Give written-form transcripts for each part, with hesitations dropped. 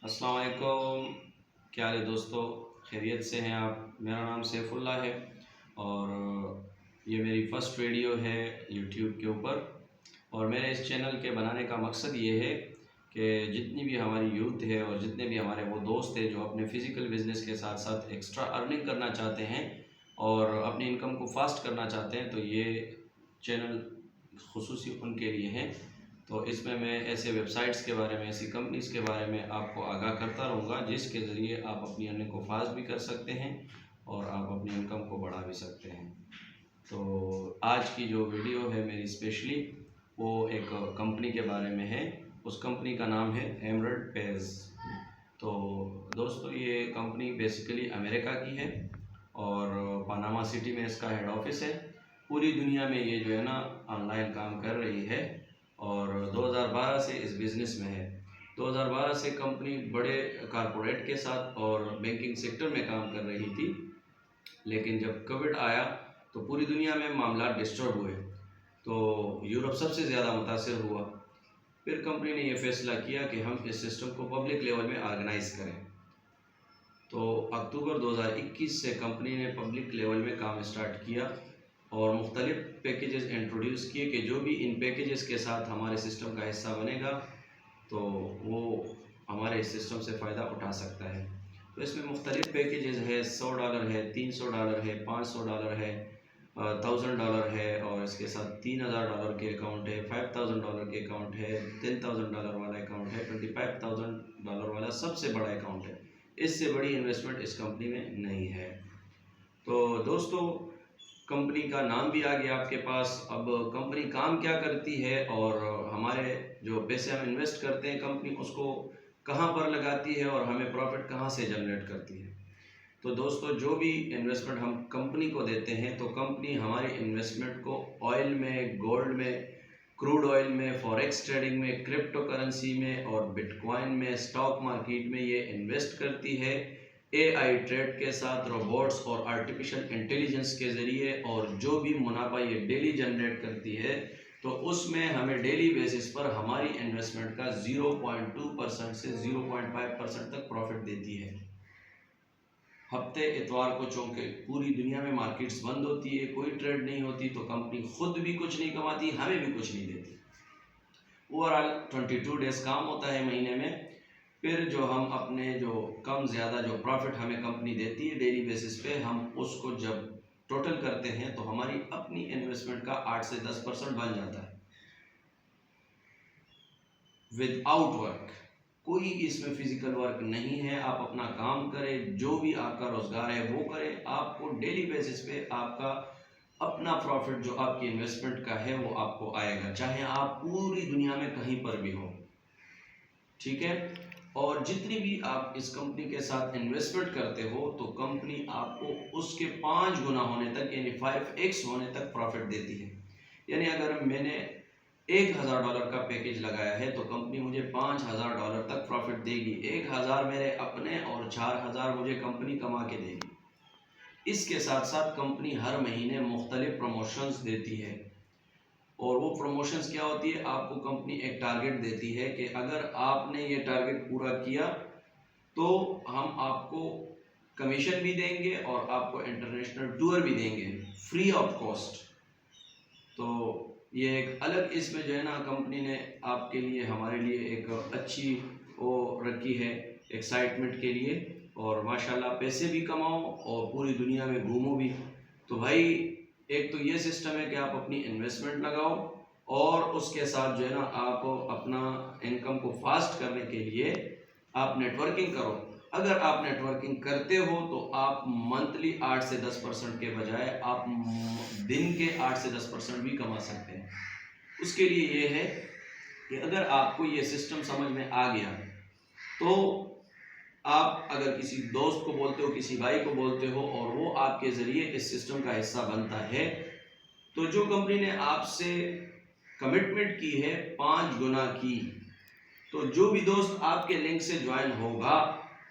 अस्सलाम वालेकुम। क्या हाल है दोस्तों? खैरियत से हैं आप? मेरा नाम सैफुल्लाह है और ये मेरी फ़र्स्ट वीडियो है यूट्यूब के ऊपर। और मेरे इस चैनल के बनाने का मकसद ये है कि जितनी भी हमारी यूथ है और जितने भी हमारे वो दोस्त हैं जो अपने फ़िज़िकल बिज़नेस के साथ साथ एक्स्ट्रा अर्निंग करना चाहते हैं और अपनी इनकम को फास्ट करना चाहते हैं, तो ये चैनल खुसूसी उनके लिए है। तो इसमें मैं ऐसे वेबसाइट्स के बारे में, ऐसी कंपनीज़ के बारे में आपको आगाह करता रहूँगा जिसके ज़रिए आप अपनी अर्निंग को फास्ट भी कर सकते हैं और आप अपनी इनकम को बढ़ा भी सकते हैं। तो आज की जो वीडियो है मेरी स्पेशली वो एक कंपनी के बारे में है। उस कंपनी का नाम है एमरल्ड पेज। तो दोस्तों ये कंपनी बेसिकली अमेरिका की है और पनामा सिटी में इसका हेड ऑफिस है। पूरी दुनिया में ये जो है ना ऑनलाइन काम कर रही है और 2012 से इस बिज़नेस में है। 2012 से कंपनी बड़े कारपोरेट के साथ और बैंकिंग सेक्टर में काम कर रही थी, लेकिन जब कोविड आया तो पूरी दुनिया में मामला डिस्टर्ब हुए, तो यूरोप सबसे ज़्यादा मुतासिर हुआ। फिर कंपनी ने यह फैसला किया कि हम इस सिस्टम को पब्लिक लेवल में ऑर्गेनाइज करें। तो अक्टूबर 2021 से कंपनी ने पब्लिक लेवल में काम स्टार्ट किया और मुख्तलिफ पैकेजेस इंट्रोड्यूस किए कि जो भी इन पैकेजेस के साथ हमारे सिस्टम का हिस्सा बनेगा तो वो हमारे इस सिस्टम से फ़ायदा उठा सकता है। तो इसमें मुख्तलिफ पैकेजेस है, $100 है, $300 है, $500 है, $1000 है और इसके साथ $3000 के अकाउंट है, $5000 के अकाउंट है, $10,000 वाला अकाउंट है, $25,000 वाला सबसे बड़ा अकाउंट है। इससे बड़ी इन्वेस्टमेंट इस कंपनी में नहीं है। तो दोस्तों कंपनी का नाम भी आ गया आपके पास। अब कंपनी काम क्या करती है और हमारे जो पैसे हम इन्वेस्ट करते हैं कंपनी उसको कहाँ पर लगाती है और हमें प्रॉफिट कहाँ से जनरेट करती है। तो दोस्तों जो भी इन्वेस्टमेंट हम कंपनी को देते हैं तो कंपनी हमारी इन्वेस्टमेंट को ऑयल में, गोल्ड में, क्रूड ऑयल में, फॉरेक्स ट्रेडिंग में, क्रिप्टो करेंसी में और बिटकॉइन में, स्टॉक मार्केट में ये इन्वेस्ट करती है एआई ट्रेड के साथ, रोबोट्स और आर्टिफिशियल इंटेलिजेंस के ज़रिए। और जो भी मुनाफा ये डेली जनरेट करती है तो उसमें हमें डेली बेसिस पर हमारी इन्वेस्टमेंट का 0.2% से 0.5% तक प्रॉफिट देती है। हफ्ते इतवार को चौंके पूरी दुनिया में मार्केट्स बंद होती है, कोई ट्रेड नहीं होती, तो कंपनी खुद भी कुछ नहीं कमाती, हमें भी कुछ नहीं देती। ओवरऑल 22 डेज काम होता है महीने में। फिर जो हम अपने जो कम ज़्यादा जो प्रॉफिट हमें कंपनी देती है डेली बेसिस पे, हम उसको जब टोटल करते हैं तो हमारी अपनी इन्वेस्टमेंट का 8 से 10% बन जाता है विदाउट वर्क। कोई इसमें फिजिकल वर्क नहीं है, आप अपना काम करें, जो भी आपका रोजगार है वो करें, आपको डेली बेसिस पे आपका अपना प्रॉफिट जो आपकी इन्वेस्टमेंट का है वो आपको आएगा, चाहे आप पूरी दुनिया में कहीं पर भी हो। ठीक है। और जितनी भी आप इस कंपनी के साथ इन्वेस्टमेंट करते हो तो कंपनी आपको उसके 5 गुना होने तक यानी 5x होने तक प्रॉफिट देती है। यानी अगर मैंने $1000 का पैकेज लगाया है तो कंपनी मुझे $5000 तक प्रॉफिट देगी। 1000 मेरे अपने और 4000 मुझे कंपनी कमा के देगी। इसके साथ साथ कंपनी हर महीने मुख्तलिफ प्रमोशंस देती है और वो प्रमोशंस क्या होती है, आपको कंपनी एक टारगेट देती है कि अगर आपने ये टारगेट पूरा किया तो हम आपको कमीशन भी देंगे और आपको इंटरनेशनल टूर भी देंगे फ्री ऑफ कॉस्ट। तो ये एक अलग इसमें जो है ना कंपनी ने आपके लिए, हमारे लिए एक अच्छी वो रखी है एक्साइटमेंट के लिए। और माशाल्लाह पैसे भी कमाओ और पूरी दुनिया में घूमो भी। तो भाई एक तो ये सिस्टम है कि आप अपनी इन्वेस्टमेंट लगाओ और उसके साथ जो है ना आप अपना इनकम को फास्ट करने के लिए आप नेटवर्किंग करो। अगर आप नेटवर्किंग करते हो तो आप मंथली 8 से 10% के बजाय आप दिन के 8 से 10% भी कमा सकते हैं। उसके लिए ये है कि अगर आपको ये सिस्टम समझ में आ गया तो आप अगर किसी दोस्त को बोलते हो, किसी भाई को बोलते हो और वो आपके ज़रिए इस सिस्टम का हिस्सा बनता है, तो जो कंपनी ने आपसे कमिटमेंट की है 5 गुना की, तो जो भी दोस्त आपके लिंक से ज्वाइन होगा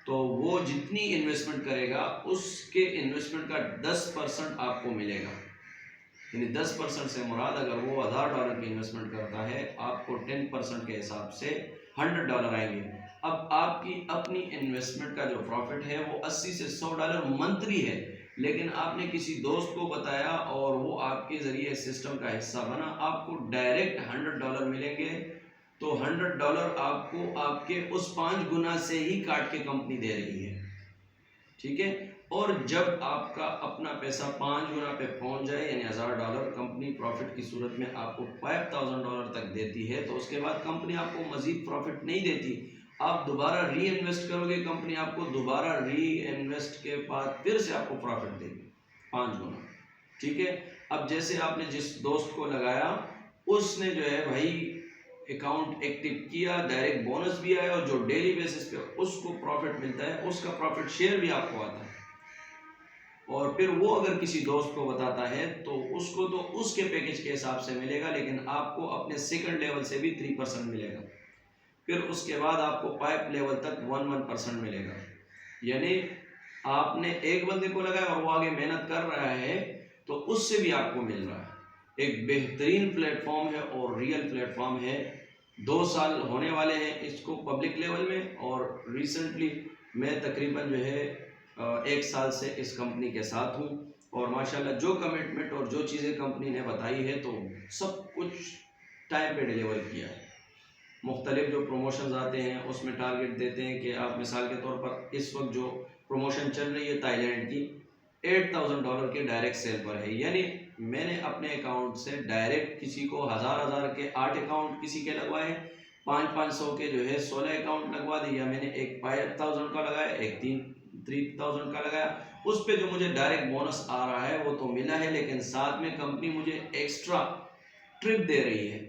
तो वो जितनी इन्वेस्टमेंट करेगा उसके इन्वेस्टमेंट का 10% आपको मिलेगा। यानी 10% से मुराद अगर वो $1000 की इन्वेस्टमेंट करता है आपको 10% के हिसाब से $100 आएंगे। अब आप आपकी अपनी इन्वेस्टमेंट का जो प्रॉफिट है वो 80 से $100 मंथली है, लेकिन आपने किसी दोस्त को बताया और वो आपके ज़रिए सिस्टम का हिस्सा बना, आपको डायरेक्ट $100 मिलेंगे। तो $100 आपको आपके उस 5 गुना से ही काट के कंपनी दे रही है, ठीक है। और जब आपका अपना पैसा 5 गुना पे पहुंच जाए यानी $1000 कंपनी प्रॉफिट की सूरत में आपको $5000 तक देती है, तो उसके बाद कंपनी आपको मजीद प्रॉफिट नहीं देती, आप दोबारा री इन्वेस्ट करोगे, कंपनी आपको दोबारा री इन्वेस्ट के बाद फिर से आपको प्रॉफिट देगी 5 गुना, ठीक है। अब जैसे आपने जिस दोस्त को लगाया उसने जो है भाई अकाउंट एक्टिव किया, डायरेक्ट बोनस भी आया और जो डेली बेसिस पे उसको प्रॉफिट मिलता है उसका प्रॉफिट शेयर भी आपको आता है। और फिर वो अगर किसी दोस्त को बताता है तो उसको तो उसके पैकेज के हिसाब से मिलेगा, लेकिन आपको अपने सेकंड लेवल से भी 3% मिलेगा, फिर उसके बाद आपको पाइप लेवल तक 1% मिलेगा। यानी आपने एक बंदे को लगाया और वो आगे मेहनत कर रहा है तो उससे भी आपको मिल रहा है। एक बेहतरीन प्लेटफॉर्म है और रियल प्लेटफॉर्म है। 2 साल होने वाले हैं इसको पब्लिक लेवल में, और रिसेंटली मैं तकरीबन जो है 1 साल से इस कंपनी के साथ हूँ, और माशाल्लाह जो कमिटमेंट और जो चीज़ें कंपनी ने बताई है तो सब कुछ टाइम पे डिलीवर किया है। मुख्तलिफ जो प्रमोशंस आते हैं उसमें टारगेट देते हैं कि आप मिसाल के तौर पर इस वक्त जो प्रमोशन चल रही है ताइलैंड की $8000 के डायरेक्ट सेल पर है, यानी मैंने अपने अकाउंट से डायरेक्ट किसी को हज़ार के 8 अकाउंट किसी के लगवाए, 500 के जो है 16 अकाउंट लगवा दिए, या मैंने एक 5000 का लगाया, एक 3000 का लगाया, उस पे जो मुझे डायरेक्ट बोनस आ रहा है वो तो मिला है, लेकिन साथ में कंपनी मुझे एक्स्ट्रा ट्रिप दे रही है।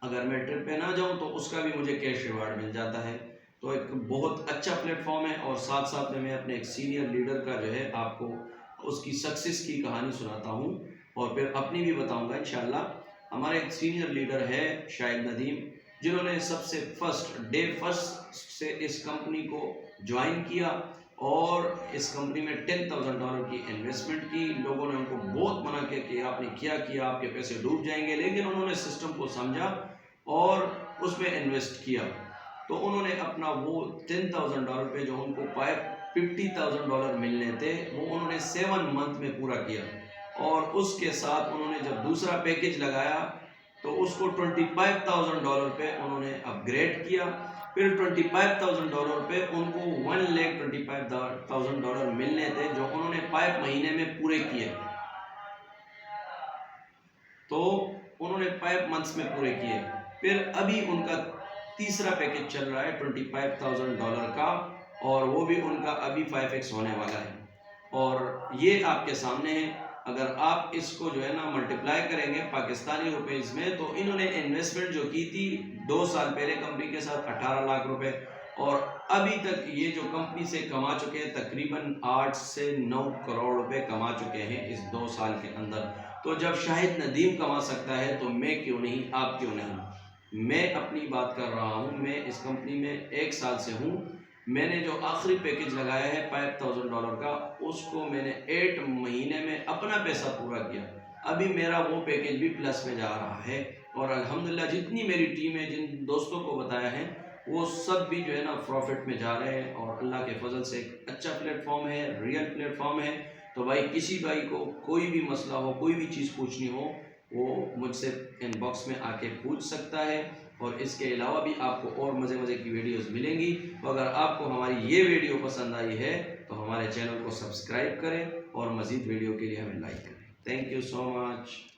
अगर मैं ट्रिप पे ना जाऊं तो उसका भी मुझे कैश रिवार्ड मिल जाता है। तो एक बहुत अच्छा प्लेटफॉर्म है, और साथ साथ में मैं अपने एक सीनियर लीडर का जो है आपको उसकी सक्सेस की कहानी सुनाता हूं और फिर अपनी भी बताऊंगा इंशाल्लाह। हमारे एक सीनियर लीडर है शाहिद नदीम, जिन्होंने सबसे फर्स्ट से इस कंपनी को ज्वाइन किया और इस कंपनी में $10,000 की इन्वेस्टमेंट की। लोगों ने उनको बहुत मना किया कि आपने क्या किया, आपके पैसे डूब जाएंगे, लेकिन उन्होंने सिस्टम को समझा और उसमें इन्वेस्ट किया। तो उन्होंने अपना वो $10,000 पे जो उनको $50,000 मिलने थे वो उन्होंने 7 मंथ में पूरा किया, और उसके साथ उन्होंने जब दूसरा पैकेज लगाया तो उसको $25,000 पे उन्होंने अपग्रेड किया। फिर $25,000 पे उनको $1,25,000 मिलने थे जो उन्होंने 5 महीने में पूरे किए। तो उन्होंने 5 मंथ्स में पूरे किए। फिर अभी उनका तीसरा पैकेज चल रहा है $25,000 का, और वो भी उनका अभी 5x होने वाला है, और ये आपके सामने है। अगर आप इसको जो है ना मल्टीप्लाई करेंगे पाकिस्तानी रुपीस में, तो इन्होंने इन्वेस्टमेंट जो की थी 2 साल पहले कंपनी के साथ 18 लाख रुपए, और अभी तक ये जो कंपनी से कमा चुके हैं तकरीबन 8 से 9 करोड़ रुपए कमा चुके हैं इस 2 साल के अंदर। तो जब शाहिद नदीम कमा सकता है तो मैं क्यों नहीं, आप क्यों नहीं। मैं अपनी बात कर रहा हूँ, मैं इस कंपनी में 1 साल से हूँ। मैंने जो आखिरी पैकेज लगाया है $5,000 का, उसको मैंने 8 महीने में अपना पैसा पूरा किया। अभी मेरा वो पैकेज भी प्लस में जा रहा है, और अल्हम्दुलिल्लाह जितनी मेरी टीम है, जिन दोस्तों को बताया है, वो सब भी जो है ना प्रॉफिट में जा रहे हैं, और अल्लाह के फजल से एक अच्छा प्लेटफॉर्म है, रियल प्लेटफॉर्म है। तो भाई किसी भाई को कोई भी मसला हो, कोई भी चीज़ पूछनी हो, वो मुझसे इनबॉक्स में आके पूछ सकता है। और इसके अलावा भी आपको और मज़े की वीडियोस मिलेंगी। तो अगर आपको हमारी ये वीडियो पसंद आई है तो हमारे चैनल को सब्सक्राइब करें और मज़ीद वीडियो के लिए हमें लाइक करें। Thank you so much.